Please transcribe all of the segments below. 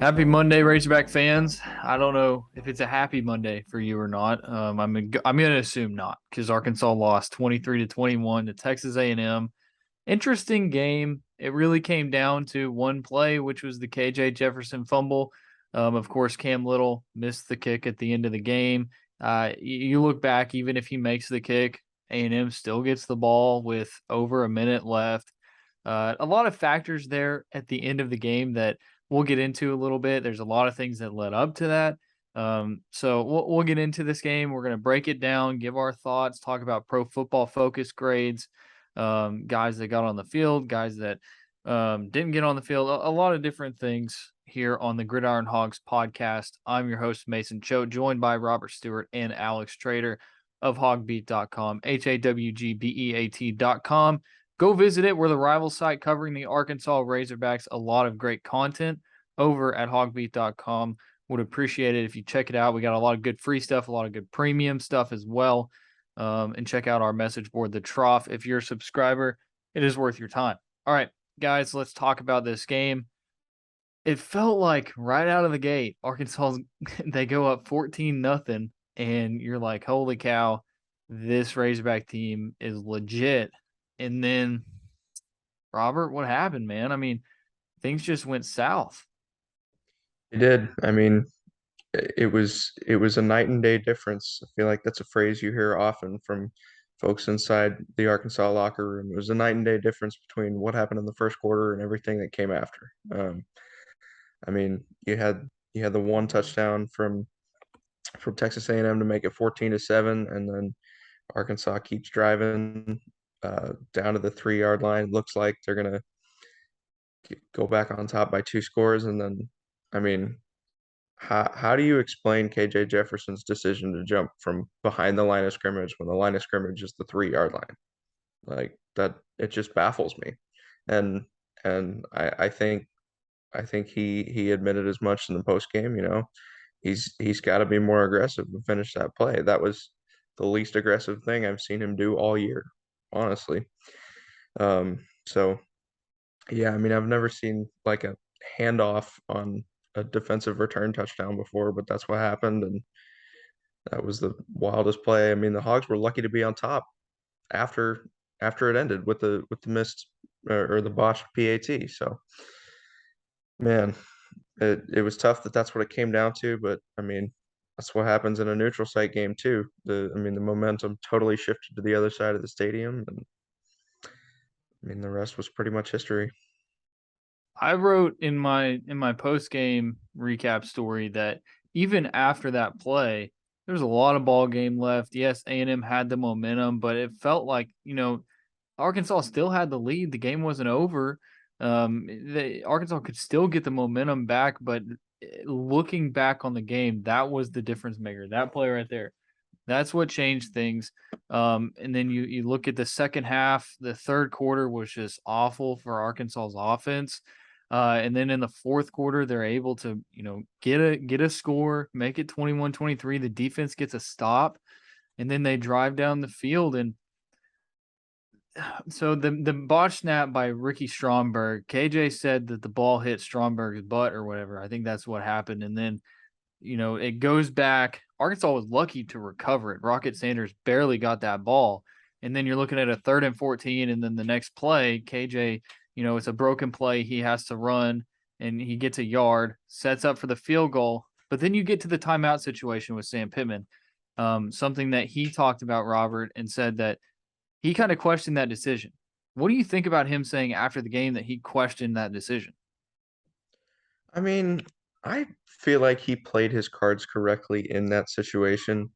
Happy Monday, Razorback fans. I don't know if it's a happy Monday for you or not. I'm gonna assume not because Arkansas lost 23-21 to Texas A&M. Interesting game. It really came down to one play, which was the KJ Jefferson fumble. Of course, Cam Little missed the kick at the end of the game. You look back, even if he makes the kick, A&M still gets the ball with over a minute left. A lot of factors there at the end of the game that we'll get into a little bit. There's a lot of things that led up to that. So we'll get into this game. We're going to break it down, give our thoughts, talk about pro football focus grades, guys that got on the field, guys that didn't get on the field, a lot of different things here on the Gridiron Hogs podcast. I'm your host, Mason Choate, joined by Robert Stewart and Alex Trader of HawgBeat.com, HawgBeat.com. Go visit it. We're the rival site covering the Arkansas Razorbacks. A lot of great content over at HawgBeat.com. Would appreciate it if you check it out. We got a lot of good free stuff, a lot of good premium stuff as well. And check out our message board, The Trough. If you're a subscriber, it is worth your time. All right, guys, let's talk about this game. It felt like right out of the gate, Arkansas, they go up 14-0, and you're like, holy cow, this Razorback team is legit. And then, Robert, what happened, man? I mean, things just went south. It did. I mean, it was a night and day difference. I feel like that's a phrase you hear often from folks inside the Arkansas locker room. It was a night and day difference between what happened in the first quarter and everything that came after. I mean, you had the one touchdown from Texas A&M to make it 14-7, and then Arkansas keeps driving down to the 3-yard line. Looks like they're gonna go back on top by 2 scores, and then, I mean, how do you explain KJ Jefferson's decision to jump from behind the line of scrimmage when the line of scrimmage is the 3-yard line? Like that, it just baffles me. And and I think he admitted as much in the post game. He's got to be more aggressive and finish that play. That was the least aggressive thing I've seen him do all year, honestly. So yeah, I mean, I've never seen like a handoff on a defensive return touchdown before, but that's what happened, and that was the wildest play. I mean, the Hogs were lucky to be on top after it ended with the missed or the botched PAT. So, man, it was tough that's what it came down to, but I mean, that's what happens in a neutral site game too. The momentum totally shifted to the other side of the stadium, and I mean, the rest was pretty much history. I wrote in my post game recap story that even after that play, there was a lot of ball game left. Yes, A&M had the momentum, but it felt like Arkansas still had the lead. The game wasn't over. Arkansas could still get the momentum back, but looking back on the game, that was the difference maker. That play right there. That's what changed things. And then you look at the second half, the third quarter was just awful for Arkansas's offense. And then in the fourth quarter, they're able to, get a score, make it 21-23. The defense gets a stop, and then they drive down the field. And so the botch snap by Ricky Stromberg, KJ said that the ball hit Stromberg's butt or whatever. I think that's what happened. And then it goes back. Arkansas was lucky to recover it. Rocket Sanders barely got that ball. And then you're looking at a 3rd and 14, and then the next play, KJ, it's a broken play. He has to run, and he gets a yard, sets up for the field goal. But then you get to the timeout situation with Sam Pittman, something that he talked about, Robert, and said that he kind of questioned that decision. What do you think about him saying after the game that he questioned that decision? I mean, I feel like he played his cards correctly in that situation.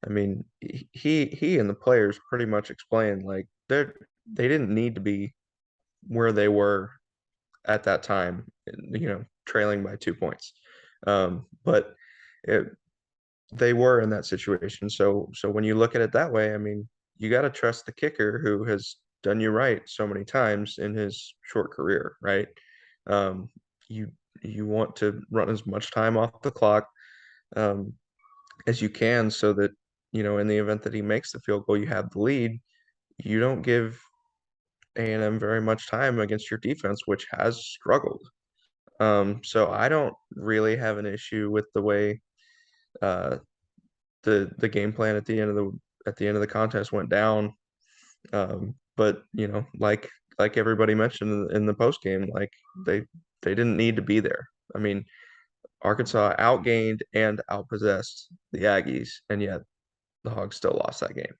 I mean, he and the players pretty much explained like they didn't need to be where they were at that time, trailing by 2 points. But it, they were in that situation. So when you look at it that way, I mean, you got to trust the kicker who has done you right so many times in his short career, right? Um, you you want to run as much time off the clock um, as you can so that, in the event that he makes the field goal, you have the lead. You don't give A&M very much time against your defense, which has struggled. So I don't really have an issue with the way uh the game plan at the end of the contest went down. But like everybody mentioned in the post game, like they they didn't need to be there. I mean, Arkansas outgained and outpossessed the Aggies, and yet the Hogs still lost that game.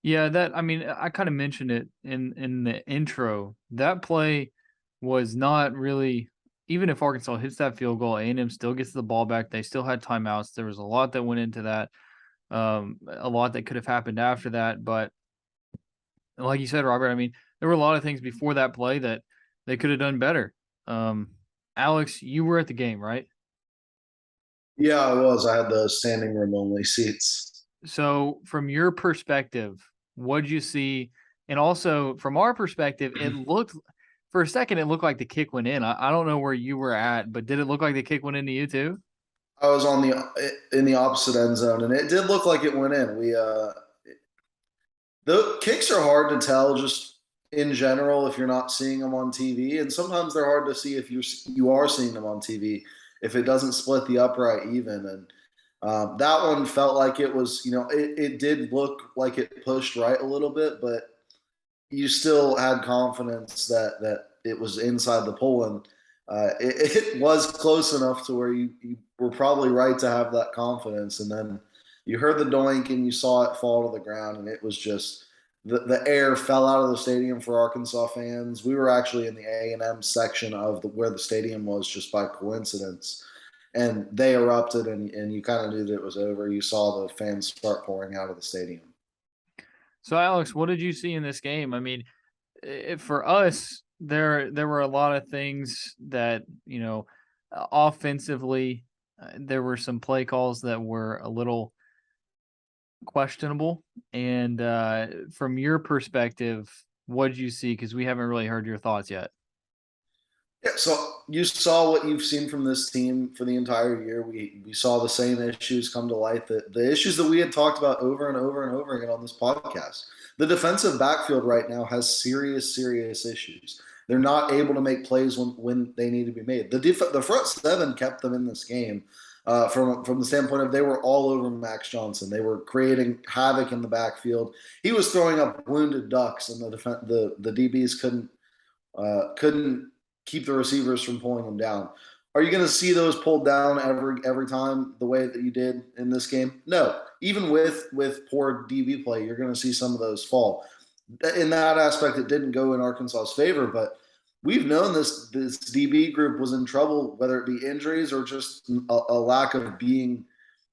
Yeah, I mean, I kind of mentioned it in the intro. That play was not really, even if Arkansas hits that field goal, A&M still gets the ball back. They still had timeouts. There was a lot that went into that. A lot that could have happened after that, but like you said, Robert, I mean, there were a lot of things before that play that they could have done better. Um, Alex, you were at the game, right? Yeah, I was. I had the standing room only seats. So, from your perspective, what'd you see? And also, from our perspective, it looked for a second, it looked like the kick went in. I don't know where you were at, but did it look like the kick went into you too? I was on the in the opposite end zone, and it did look like it went in. The kicks are hard to tell just in general if you're not seeing them on TV, and sometimes they're hard to see if you are seeing them on TV if it doesn't split the upright even. And that one felt like it was, it did look like it pushed right a little bit, but you still had confidence that it was inside the pole, and it was close enough to where you were probably right to have that confidence. And then you heard the doink and you saw it fall to the ground, and it was just the air fell out of the stadium for Arkansas fans. We were actually in the A&M section of where the stadium was just by coincidence, and they erupted, and you kind of knew that it was over. You saw the fans start pouring out of the stadium. So, Alex, what did you see in this game? I mean, for us, there were a lot of things that offensively, there were some play calls that were a little questionable. And from your perspective, what did you see? Because we haven't really heard your thoughts yet. Yeah, so you saw what you've seen from this team for the entire year. We saw the same issues come to light, the issues that we had talked about over and over and over again on this podcast. The defensive backfield right now has serious, serious issues. They're not able to make plays when they need to be made. The front seven kept them in this game from the standpoint of they were all over Max Johnson. They were creating havoc in the backfield. He was throwing up wounded ducks, and the DBs couldn't keep the receivers from pulling them down. Are you going to see those pulled down every time the way that you did in this game? No. Even with poor DB play, you're going to see some of those fall. In that aspect, it didn't go in Arkansas's favor, but we've known this DB group was in trouble, whether it be injuries or just a lack of being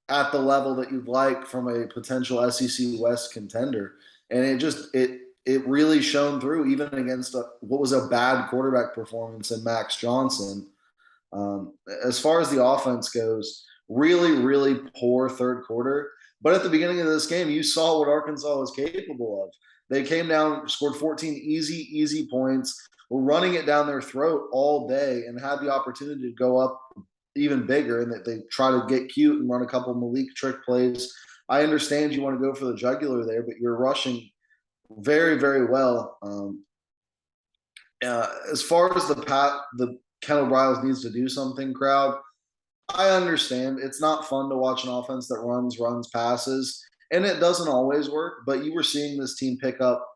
at the level that you'd like from a potential SEC West contender. And it really shone through even against what was a bad quarterback performance in Max Johnson. As far as the offense goes, really, really poor third quarter. But at the beginning of this game, you saw what Arkansas was capable of. They came down, scored 14 easy points, were running it down their throat all day, and had the opportunity to go up even bigger. And that they try to get cute and run a couple of Malik trick plays. I understand you want to go for the jugular there, but you're rushing very, very well. As far as the Kendall Briles needs to do something crowd, I understand. It's not fun to watch an offense that runs, passes, and it doesn't always work. But you were seeing this team pick up,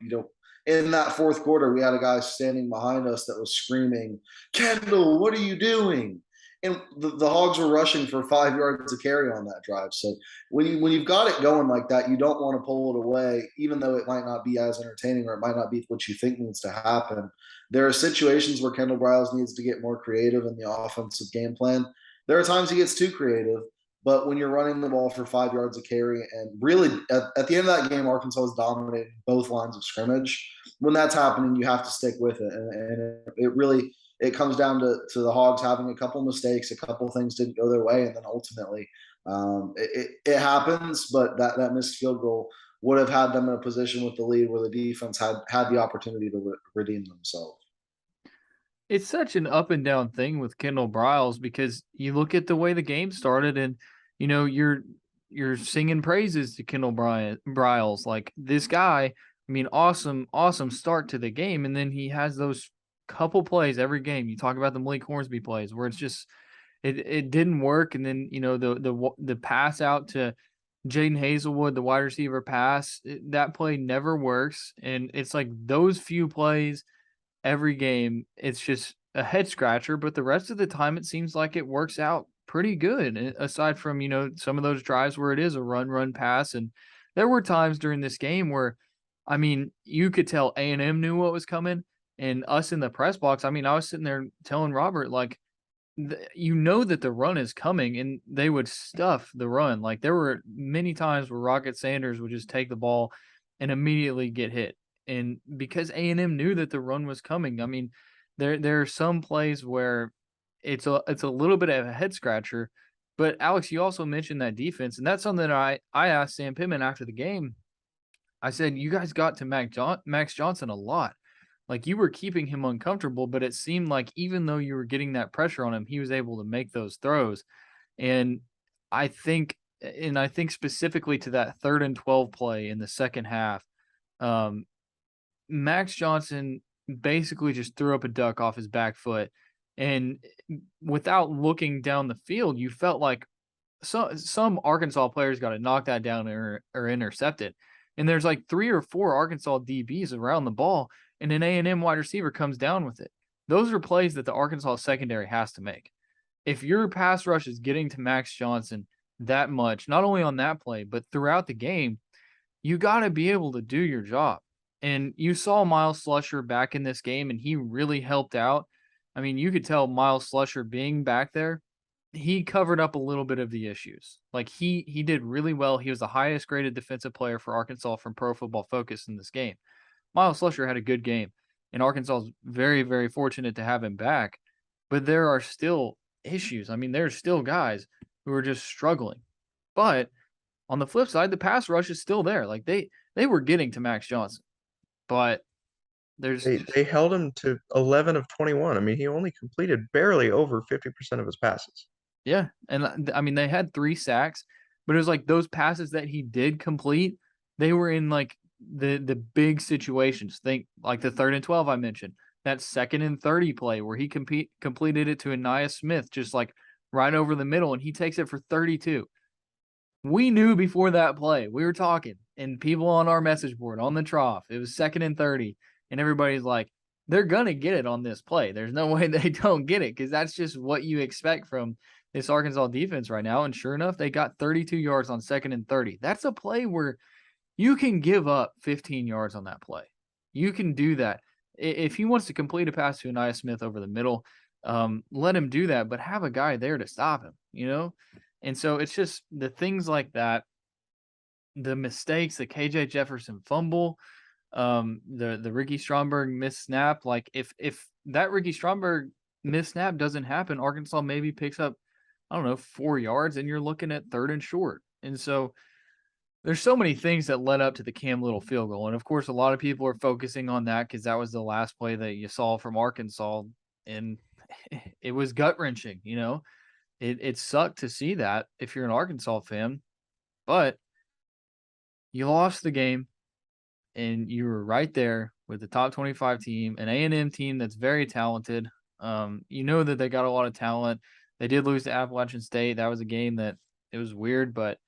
in that fourth quarter, we had a guy standing behind us that was screaming, "Kendall, what are you doing?" And the Hogs were rushing for 5 yards of carry on that drive. So when you've got it going like that, you don't want to pull it away, even though it might not be as entertaining or it might not be what you think needs to happen. There are situations where Kendall Briles needs to get more creative in the offensive game plan. There are times he gets too creative, but when you're running the ball for 5 yards of carry, and really at the end of that game, Arkansas is dominating both lines of scrimmage. When that's happening, you have to stick with it, and it really it comes down to the Hogs having a couple mistakes, a couple things didn't go their way, and then ultimately it happens. But that missed field goal would have had them in a position with the lead where the defense had the opportunity to redeem themselves. It's such an up and down thing with Kendall Briles because you look at the way the game started, and you're singing praises to Kendall Briles, like this guy. I mean, awesome start to the game, and then he has those couple plays every game. You talk about the Malik Hornsby plays where it's just it didn't work, and then the pass out to Jaden Hazelwood, the wide receiver pass, that play never works, and it's like those few plays every game, it's just a head scratcher, but the rest of the time it seems like it works out pretty good, aside from, some of those drives where it is a run, pass, and there were times during this game where, I mean, you could tell A&M knew what was coming, and us in the press box, I mean, I was sitting there telling Robert, like, that the run is coming, and they would stuff the run. Like, there were many times where Rocket Sanders would just take the ball and immediately get hit. And because A&M knew that the run was coming, I mean, there are some plays where it's a little bit of a head scratcher. But Alex, you also mentioned that defense, and that's something that I asked Sam Pittman after the game. I said, you guys got to Max Johnson a lot. Like, you were keeping him uncomfortable, but it seemed like even though you were getting that pressure on him, he was able to make those throws. And I think specifically to that 3rd and 12 play in the second half, Max Johnson basically just threw up a duck off his back foot. And without looking down the field, you felt like some Arkansas players got to knock that down or intercept it. And there's like 3 or 4 Arkansas DBs around the ball, and an A&M wide receiver comes down with it. Those are plays that the Arkansas secondary has to make. If your pass rush is getting to Max Johnson that much, not only on that play, but throughout the game, you got to be able to do your job. And you saw Miles Slusher back in this game, and he really helped out. I mean, you could tell Miles Slusher being back there, he covered up a little bit of the issues. Like, he did really well. He was the highest graded defensive player for Arkansas from Pro Football Focus in this game. Miles Slusher had a good game, and Arkansas is very, very fortunate to have him back. But there are still issues. I mean, there's still guys who are just struggling. But on the flip side, the pass rush is still there. Like, they were getting to Max Johnson, but there's They held him to 11 of 21. I mean, he only completed barely over 50% of his passes. yeah, and I mean, they had 3 sacks, but it was like those passes that he did complete, they were in like the big situations. Think like the 3rd and 12 I mentioned, that 2nd and 30 play where he completed it to Anais Smith, just like right over the middle, and he takes it for 32. We knew before that play, we were talking, and people on our message board on the trough, it was 2nd and 30, and everybody's like, they're gonna get it on this play. There's no way they don't get it, because that's just what you expect from this Arkansas defense right now. And sure enough, they got 32 yards on 2nd and 30. That's a play where you can give up 15 yards on that play. You can do that. If he wants to complete a pass to Anais Smith over the middle, let him do that, but have a guy there to stop him. And so it's just the things like that, the mistakes, the KJ Jefferson fumble, the Ricky Stromberg missed snap. Like, if that Ricky Stromberg missed snap doesn't happen, Arkansas maybe picks up, I don't know, 4 yards, and you're looking at 3rd and short. And so there's so many things that led up to the Cam Little field goal. And of course, a lot of people are focusing on that because that was the last play that you saw from Arkansas, and it was gut wrenching. It sucked to see that if you're an Arkansas fan, but you lost the game, and you were right there with the top 25 team, an A&M team that's very talented. You know that they got a lot of talent. They did lose to Appalachian State. That was a game that it was weird, but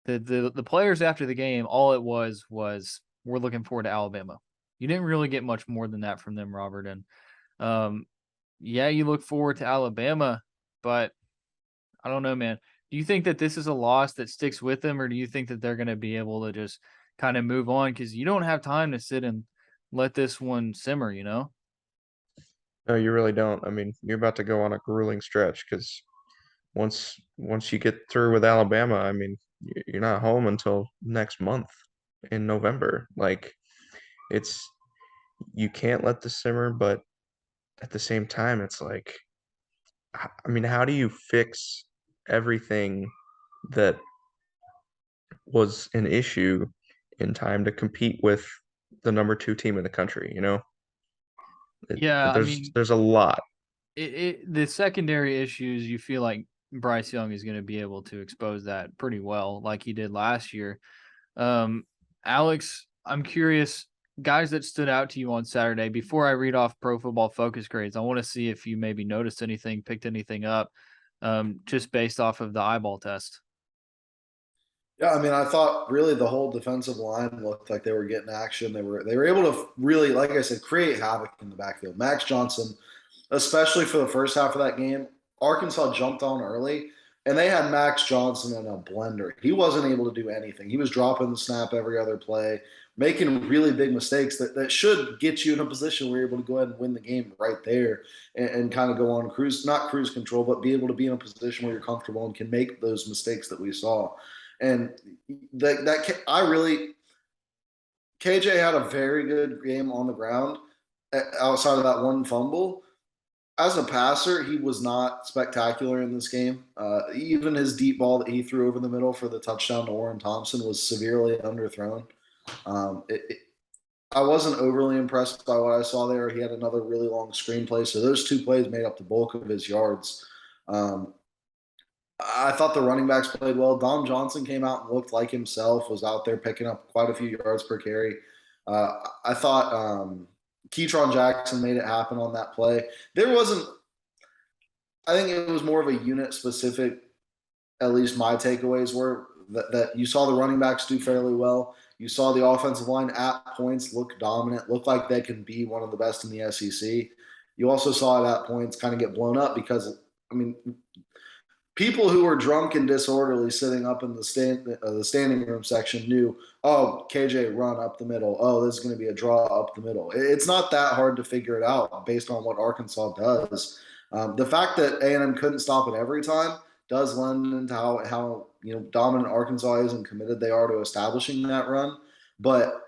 the players after the game, all it was we're looking forward to Alabama. You didn't really get much more than that from them, Robert. And yeah, you look forward to Alabama, but I don't know, man. Do you think that this is a loss that sticks with them, or do you think that they're going to be able to just kind of move on? Because you don't have time to sit and let this one simmer. No, you really don't. I mean, you're about to go on a grueling stretch because once you get through with Alabama, I mean, you're not home until next month in November. Like, it's you can't let this simmer, but at the same time, it's like, I mean, how do you fix everything that was an issue in time to compete with the number 2 team in the country, you know? Yeah, I There's mean, there's a lot. the secondary issues, you feel like Bryce Young is going to be able to expose that pretty well, like he did last year. Alex, I'm curious, guys that stood out to you on Saturday. Before I read off Pro Football Focus grades, I want to see if you maybe noticed anything, picked anything up, just based off of the eyeball test. Yeah, I mean, I thought really the whole defensive line looked like they were getting action. They were able to really, like I said, create havoc in the backfield. Max Johnson, especially for the first half of that game, Arkansas jumped on early, and they had Max Johnson in a blender. He wasn't able to do anything. He was dropping the snap every other play, making really big mistakes that should get you in a position where you're able to go ahead and win the game right there and kind of go on cruise, not cruise control, but be able to be in a position where you're comfortable and can make those mistakes that we saw. And I really KJ had a very good game on the ground outside of that one fumble. As a passer, he was not spectacular in this game. Even his deep ball that he threw over the middle for the touchdown to Warren Thompson was severely underthrown. Um, it, it, I wasn't overly impressed by what I saw there. He had another really long screen play, so those two plays made up the bulk of his yards. Um, I thought the running backs played well. Dom Johnson came out and looked like himself, was out there picking up quite a few yards per carry. I thought Keytron Jackson made it happen on that play. There wasn't, I think it was more of a unit specific, at least my takeaways were that you saw the running backs do fairly well. You saw the offensive line at points look dominant, look like they can be one of the best in the SEC. You also saw it at points kind of get blown up because, I mean, people who were drunk and disorderly sitting up in the standing room section knew, oh, KJ run up the middle. Oh, this is going to be a draw up the middle. It's not that hard to figure it out based on what Arkansas does. The fact that A&M couldn't stop it every time does lend into how dominant Arkansas is and committed they are to establishing that run. But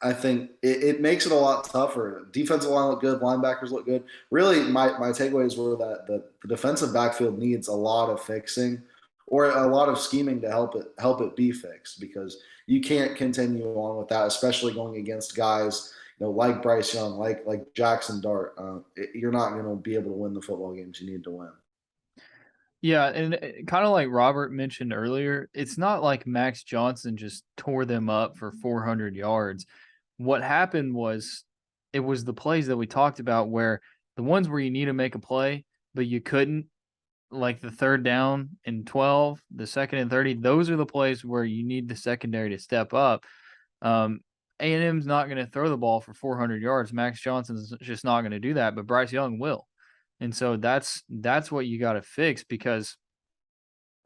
I think it makes it a lot tougher. Defensive line look good, linebackers look good. Really, my takeaways were that the defensive backfield needs a lot of fixing or a lot of scheming to help it be fixed because you can't continue on with that, especially going against guys like Bryce Young, like Jackson Dart. You're not going to be able to win the football games you need to win. Yeah, and kind of like Robert mentioned earlier, it's not like Max Johnson just tore them up for 400 yards. What happened was it was the plays that we talked about where the ones where you need to make a play, but you couldn't, like the third down and 12, the second and 30, those are the plays where you need the secondary to step up. A&M's not going to throw the ball for 400 yards. Max Johnson's just not going to do that, but Bryce Young will. And so that's what you got to fix because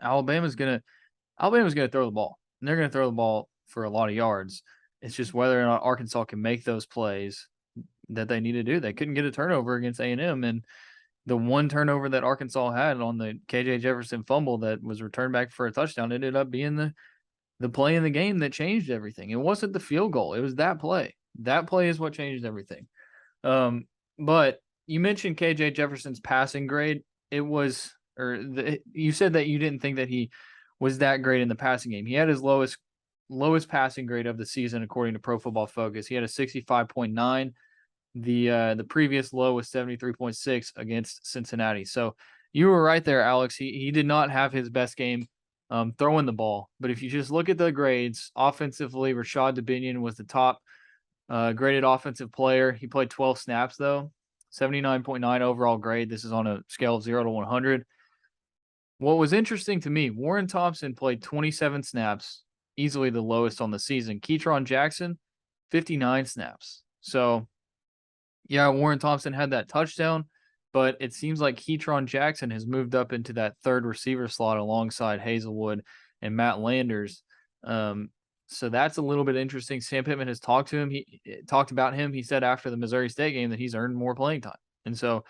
Alabama's gonna throw the ball, and they're gonna throw the ball for a lot of yards. It's just whether or not Arkansas can make those plays that they need to do. They couldn't get a turnover against A&M, and the one turnover that Arkansas had on the KJ Jefferson fumble that was returned back for a touchdown ended up being the play in the game that changed everything. It wasn't the field goal; it was that play. That play is what changed everything. But you mentioned KJ Jefferson's passing grade. It was, you said that you didn't think that he was that great in the passing game. He had his lowest passing grade of the season according to Pro Football Focus. He had a 65.9. The previous low was 73.6 against Cincinnati. So you were right there, Alex. He did not have his best game throwing the ball. But if you just look at the grades, offensively, Rashad Dubinion was the top graded offensive player. He played 12 snaps, though. 79.9 overall grade. This is on a scale of 0 to 100. What was interesting to me, Warren Thompson played 27 snaps, easily the lowest on the season. Keytron Jackson, 59 snaps. So, yeah, Warren Thompson had that touchdown, but it seems like Keytron Jackson has moved up into that third receiver slot alongside Hazelwood and Matt Landers. So that's a little bit interesting. Sam Pittman has talked to him. He talked about him. He said after the Missouri State game that he's earned more playing time. And so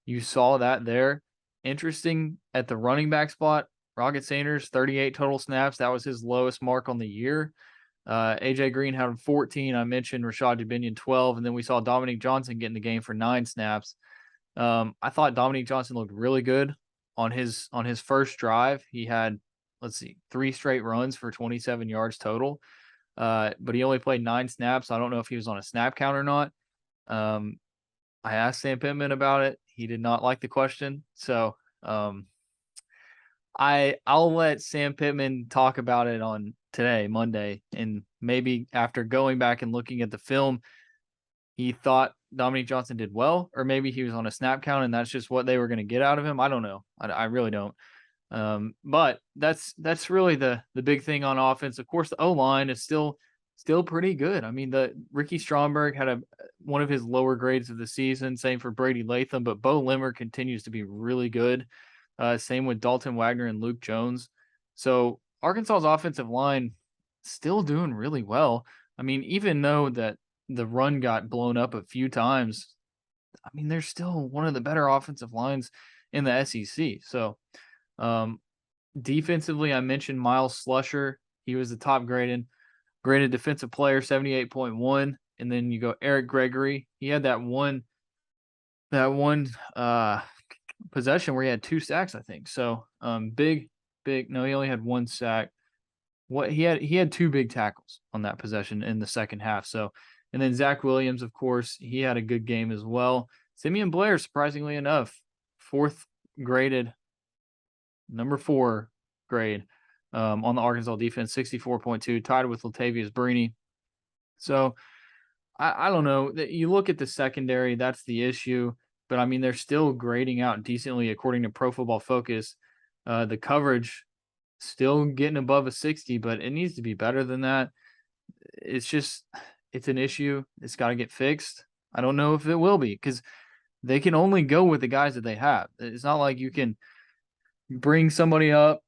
you saw that there. Interesting at the running back spot, Rocket Sanders, 38 total snaps. That was his lowest mark on the year. AJ Green had 14. I mentioned Rashad Dubinion 12. And then we saw Dominique Johnson get in the game for 9 snaps. I thought Dominique Johnson looked really good on his first drive. He had, 3 straight runs for 27 yards total. But he only played 9 snaps. I don't know if he was on a snap count or not. I asked Sam Pittman about it. He did not like the question. So I'll let Sam Pittman talk about it on today, Monday, and maybe after going back and looking at the film, he thought Dominique Johnson did well, or maybe he was on a snap count and that's just what they were going to get out of him. I don't know. I really don't. But that's really the big thing on offense. Of course, the O-line is still pretty good. I mean, the Ricky Stromberg had one of his lower grades of the season. Same for Brady Latham, but Bo Limmer continues to be really good. Same with Dalton Wagner and Luke Jones. So Arkansas's offensive line still doing really well. I mean, even though that the run got blown up a few times, I mean, they're still one of the better offensive lines in the SEC. So defensively, I mentioned Miles Slusher. He was the top graded defensive player, 78.1. And then you go Eric Gregory. He had that one possession where he had 2 sacks, I think. So big. No, he only had 1 sack. He had 2 big tackles on that possession in the second half. So, and then Zach Williams, of course, he had a good game as well. Simeon Blair, surprisingly enough, 4th graded, number 4 grade on the Arkansas defense, 64.2, tied with Latavius Brini. So I don't know. You look at the secondary, that's the issue. But, I mean, they're still grading out decently according to Pro Football Focus. The coverage still getting above a 60, but it needs to be better than that. It's an issue. It's got to get fixed. I don't know if it will be because they can only go with the guys that they have. It's not like you can bring somebody up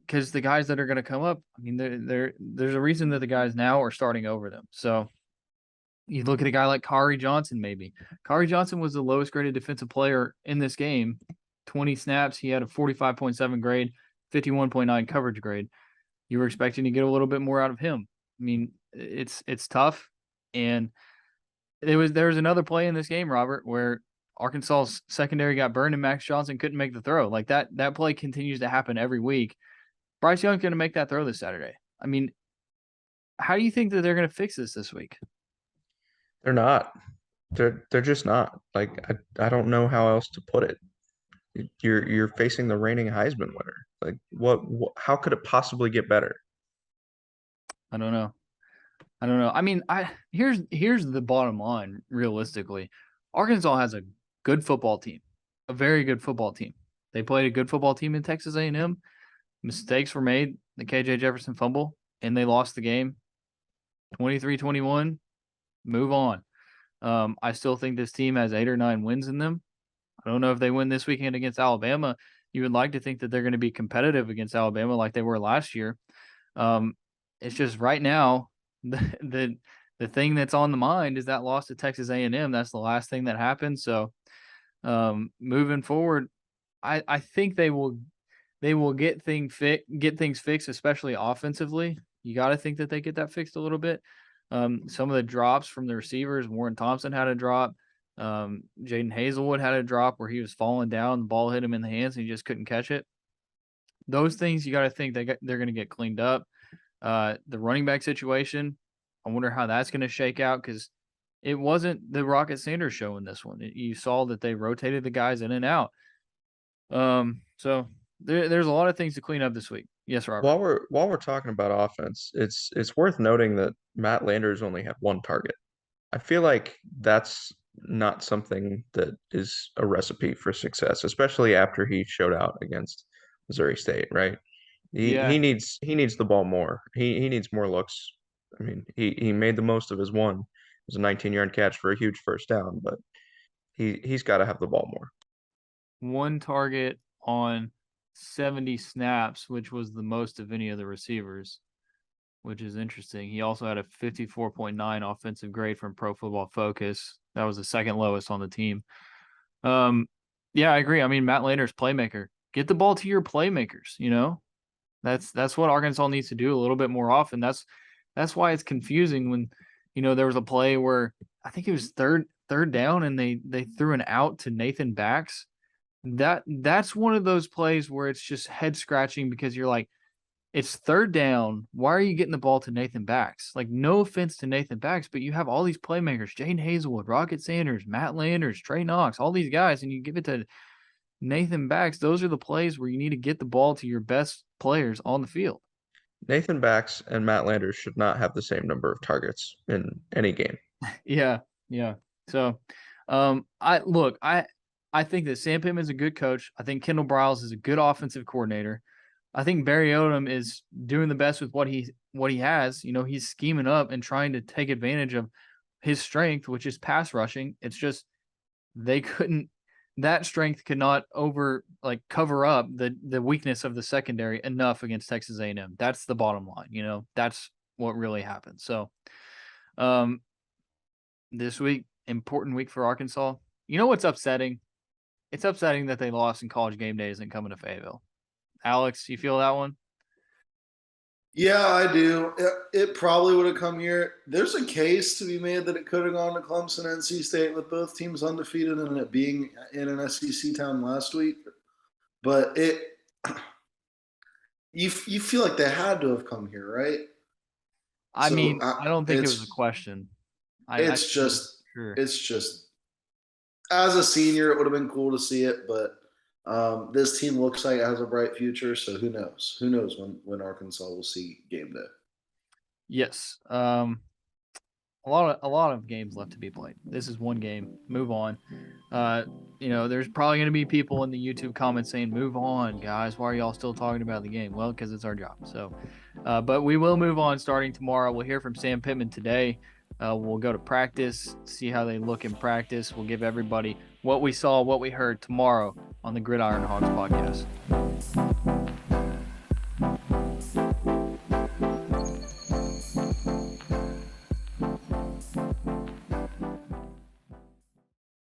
because the guys that are going to come up, I mean, there's a reason that the guys now are starting over them. So you look at a guy like Kari Johnson, maybe. Kari Johnson was the lowest graded defensive player in this game. 20 snaps. He had a 45.7 grade, 51.9 coverage grade. You were expecting to get a little bit more out of him. I mean, it's tough. And there was another play in this game, Robert, where Arkansas's secondary got burned and Max Johnson couldn't make the throw. Like that play continues to happen every week. Bryce Young's going to make that throw this Saturday. I mean, how do you think that they're going to fix this week? They're not. They're just not. Like I don't know how else to put it. You're facing the reigning Heisman winner. Like what how could it possibly get better? I don't know. I mean, here's the bottom line realistically. Arkansas has a good football team. A very good football team. They played a good football team in Texas A&M. Mistakes were made, the KJ Jefferson fumble, and they lost the game 23-21. Move on. I still think this team has 8 or 9 wins in them. I don't know if they win this weekend against Alabama. You would like to think that they're going to be competitive against Alabama like they were last year. It's just right now, the thing that's on the mind is that loss to Texas A&M. That's the last thing that happened. So moving forward, I think they will get things fixed, especially offensively. You got to think that they get that fixed a little bit. Some of the drops from the receivers, Warren Thompson had a drop. Jaden Hazelwood had a drop where he was falling down, the ball hit him in the hands, and he just couldn't catch it. Those things you got to think they're going to get cleaned up. The running back situation, I wonder how that's going to shake out because it wasn't the Rocket Sanders show in this one. You saw that they rotated the guys in and out. So there's a lot of things to clean up this week. Yes, Robert. While we're talking about offense, it's worth noting that Matt Landers only had 1 target. I feel like that's not something that is a recipe for success, especially after he showed out against Missouri State, right? He needs the ball more. He needs more looks. I mean, he made the most of his one. It was a 19-yard catch for a huge first down, but he's got to have the ball more. 1 target on 70 snaps, which was the most of any of the receivers, which is interesting. He also had a 54.9 offensive grade from Pro Football Focus. That was the second lowest on the team. Yeah, I agree. I mean, Matt Landers, playmaker. Get the ball to your playmakers, you know? That's what Arkansas needs to do a little bit more often. That's why it's confusing when, you know, there was a play where I think it was third down and they threw an out to Nathan Bax. That's one of those plays where it's just head scratching because you're like, it's 3rd down. Why are you getting the ball to Nathan Bax? Like, no offense to Nathan Bax, but you have all these playmakers, Jaden Hazelwood, Rocket Sanders, Matt Landers, Trey Knox, all these guys, and you give it to Nathan Bax. Those are the plays where you need to get the ball to your best players on the field. Nathan Bax and Matt Landers should not have the same number of targets in any game. Yeah. So, I think that Sam Pittman is a good coach. I think Kendall Briles is a good offensive coordinator. I think Barry Odom is doing the best with what he has. He's scheming up and trying to take advantage of his strength, which is pass rushing. It's just that strength could not cover up the weakness of the secondary enough against Texas A&M. That's the bottom line. That's what really happened. So, this week, important week for Arkansas. You know what's upsetting? It's upsetting that they lost and College Game Day isn't coming to Fayetteville. Alex, you feel that one? Yeah, I do. It probably would have come here. There's a case to be made that it could have gone to Clemson, NC State, with both teams undefeated and it being in an SEC town last week. But you feel like they had to have come here, right? I mean, I don't think it was a question. It's just as a senior, it would have been cool to see it, but this team looks like it has a bright future. So who knows? Who knows when Arkansas will see game day? Yes. A lot of games left to be played. This is one game. Move on. There's probably going to be people in the YouTube comments saying, "Move on, guys. Why are y'all still talking about the game?" Well, because it's our job. So, but we will move on starting tomorrow. We'll hear from Sam Pittman today. We'll go to practice, see how they look in practice. We'll give everybody what we saw, what we heard tomorrow on the Gridiron Hogs podcast.